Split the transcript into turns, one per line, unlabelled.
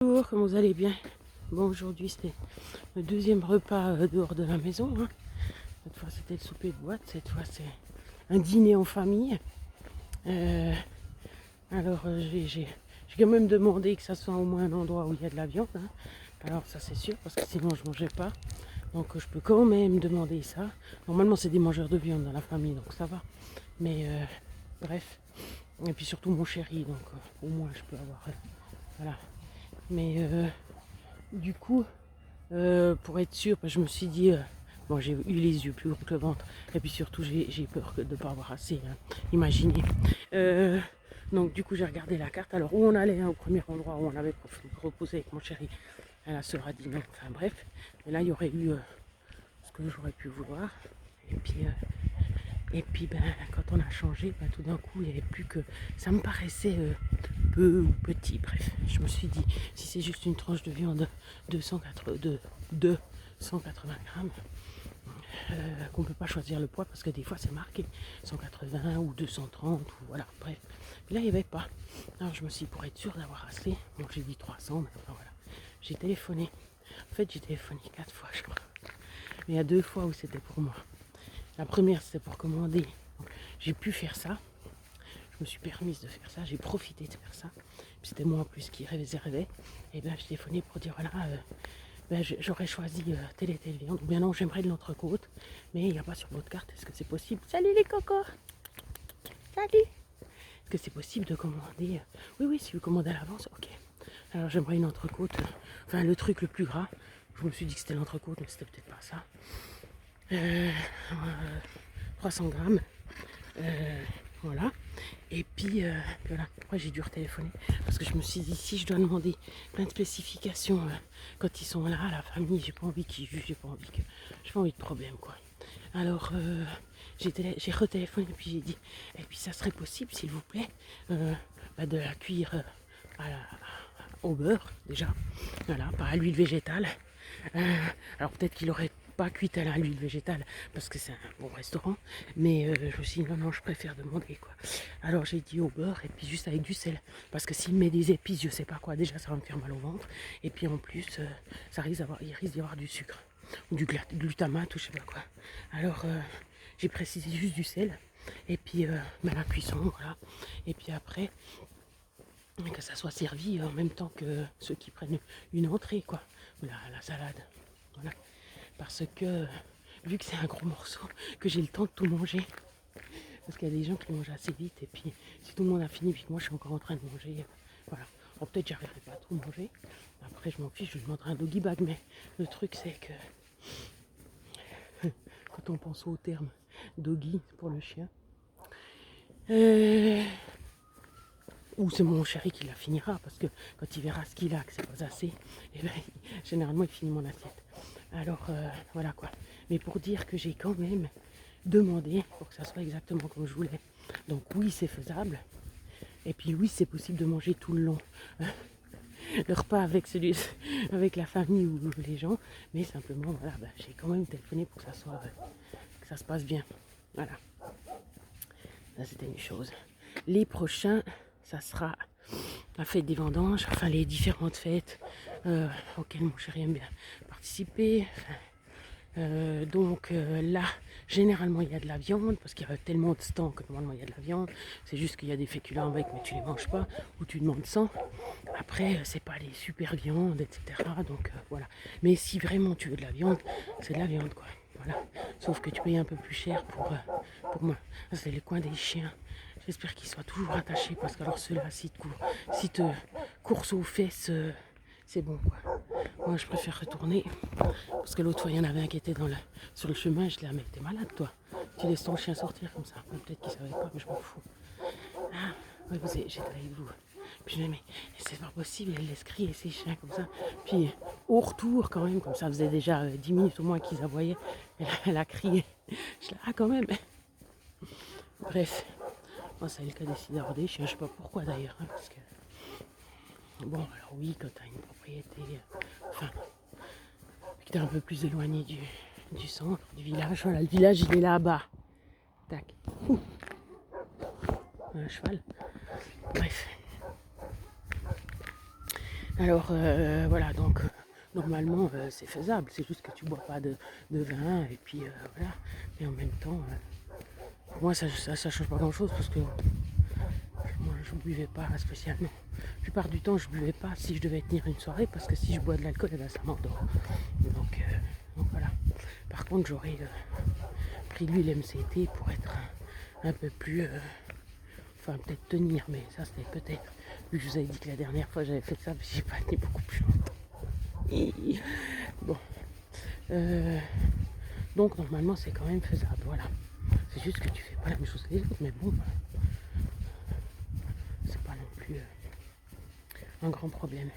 Bonjour, comment vous allez bien? Bon, aujourd'hui c'est le deuxième repas dehors de la maison, hein. Cette fois c'était le souper de boîte, cette fois c'est un dîner en famille. Euh, j'ai quand même demandé que ça soit au moins un endroit où il y a de la viande, hein. Alors ça c'est sûr, parce que sinon je ne mangeais pas. Donc je peux quand même demander ça. Normalement c'est des mangeurs de viande dans la famille, donc ça va. Mais bref. Et puis surtout mon chéri, donc au moins je peux avoir. Voilà. Mais du coup, pour être sûr, je me suis dit, bon, j'ai eu les yeux plus gros que le ventre, et puis surtout, j'ai peur de ne pas avoir assez, hein, imaginez. Donc, du coup, j'ai regardé la carte. Alors, où on allait, hein, au premier endroit où on avait proposé avec mon chéri, la sœur a dit non, enfin bref. Mais là, il y aurait eu ce que j'aurais pu vouloir. Et puis, ben, quand on a changé, ben, tout d'un coup, il n'y avait plus que. Ça me paraissait peu ou petit. Bref, je me suis dit, si c'est juste une tranche de viande de 180 grammes, qu'on ne peut pas choisir le poids parce que des fois c'est marqué 180 ou 230 ou voilà, bref. Mais là, il n'y avait pas. Alors, je me suis dit, pour être sûr d'avoir assez, donc j'ai dit 300, mais enfin voilà. J'ai téléphoné. En fait, j'ai téléphoné 4 fois, je crois. Mais il y a 2 fois où c'était pour moi. La première, c'était pour commander. J'ai pu faire ça. Je me suis permise de faire ça. J'ai profité de faire ça. Puis c'était moi en plus qui réservais. Et bien, j'ai téléphoné pour dire voilà, ben, j'aurais choisi telle et telle viande. Ou bien non, j'aimerais de l'entrecôte. Mais il n'y a pas sur votre carte. Est-ce que c'est possible? Salut les cocos! Salut! Est-ce que c'est possible de commander? Oui, oui, si vous commandez à l'avance, ok. Alors j'aimerais une entrecôte. Enfin, le truc le plus gras. Je me suis dit que c'était l'entrecôte, mais c'était peut-être pas ça. 300 grammes. Voilà. Et puis voilà, après j'ai dû retéléphoner parce que je me suis dit si je dois demander plein de spécifications quand ils sont là, la famille, j'ai pas envie qu'ils jugent, j'ai pas envie de problème quoi. Alors j'ai retéléphoné et puis j'ai dit et puis ça serait possible s'il vous plaît de la cuire au beurre déjà, voilà, pas à l'huile végétale. Alors peut-être qu'il aurait pas cuite à l'huile végétale parce que c'est un bon restaurant, mais je me suis dit non, je préfère demander quoi. Alors j'ai dit au beurre et puis juste avec du sel parce que s'il met des épices, je sais pas quoi, déjà ça va me faire mal au ventre et puis en plus il risque d'y avoir du sucre ou du glutamate ou je sais pas quoi. Alors j'ai précisé juste du sel et puis la cuisson, voilà, et puis après que ça soit servi en même temps que ceux qui prennent une entrée quoi, la salade, voilà. Parce que vu que c'est un gros morceau, que j'ai le temps de tout manger, parce qu'il y a des gens qui mangent assez vite et puis si tout le monde a fini puis que moi je suis encore en train de manger, voilà. Bon, peut-être j'arriverai pas à tout manger, après je m'en fiche, je demanderai un doggy bag, mais le truc c'est que quand on pense au terme doggy pour le chien, ou c'est mon chéri qui la finira parce que quand il verra ce qu'il a, que c'est pas assez, et ben, généralement il finit mon assiette. Alors voilà quoi. Mais pour dire que j'ai quand même demandé pour que ça soit exactement comme je voulais. Donc oui, c'est faisable. Et puis oui, c'est possible de manger tout le long le repas avec la famille ou les gens. Mais simplement, voilà, j'ai quand même téléphoné pour que que ça se passe bien. Voilà. Ça c'était une chose. Les prochains, ça sera la fête des vendanges, enfin les différentes fêtes auxquelles mon chéri aime bien participer. Donc là, généralement il y a de la viande parce qu'il y a tellement de stands que normalement il y a de la viande. C'est juste qu'il y a des féculents avec, mais tu les manges pas ou tu demandes sans. Après, c'est pas les super viandes, etc. Donc voilà. Mais si vraiment tu veux de la viande, c'est de la viande quoi. Voilà. Sauf que tu payes un peu plus cher pour moi. C'est les coins des chiens. J'espère qu'ils soient toujours attachés parce que alors ceux-là, si te course aux fesses, c'est bon quoi. Moi je préfère retourner parce que l'autre fois il y en avait un qui était sur le chemin. Je l'ai dit, ah, mais t'es malade toi. Tu laisses ton chien sortir comme ça. Peut-être qu'il savait pas, mais je m'en fous. Ah, oui, j'étais avec vous. Puis je me dis, mais c'est pas possible, elle laisse crier ses chiens comme ça. Puis au retour quand même, comme ça faisait déjà 10 minutes au moins qu'ils aboyaient, elle a crié. Je dis, ah quand même. Bref, moi c'est le cas décidé d'avoir des chiens, je sais pas pourquoi d'ailleurs. Hein, parce que bon, alors oui, quand tu as une propriété, enfin, que tu es un peu plus éloigné du centre, du village. Voilà, le village, il est là-bas. Tac. Ouh. Un cheval. Bref. Alors voilà, donc normalement c'est faisable, c'est juste que tu bois pas de vin et puis voilà. Mais en même temps, pour moi ça change pas grand chose parce que moi je buvais pas spécialement. La plupart du temps je buvais pas si je devais tenir une soirée parce que si je bois de l'alcool, eh ben, ça m'endort. Donc voilà. Par contre j'aurais pris l'huile MCT pour être un peu plus... enfin peut-être tenir, mais ça c'était peut-être... Vu que je vous avais dit que la dernière fois j'avais fait ça, mais j'ai pas tenu beaucoup plus longtemps. Et bon. Donc normalement c'est quand même faisable, voilà. C'est juste que tu fais pas la même chose que les autres, mais bon, c'est pas non plus un grand problème.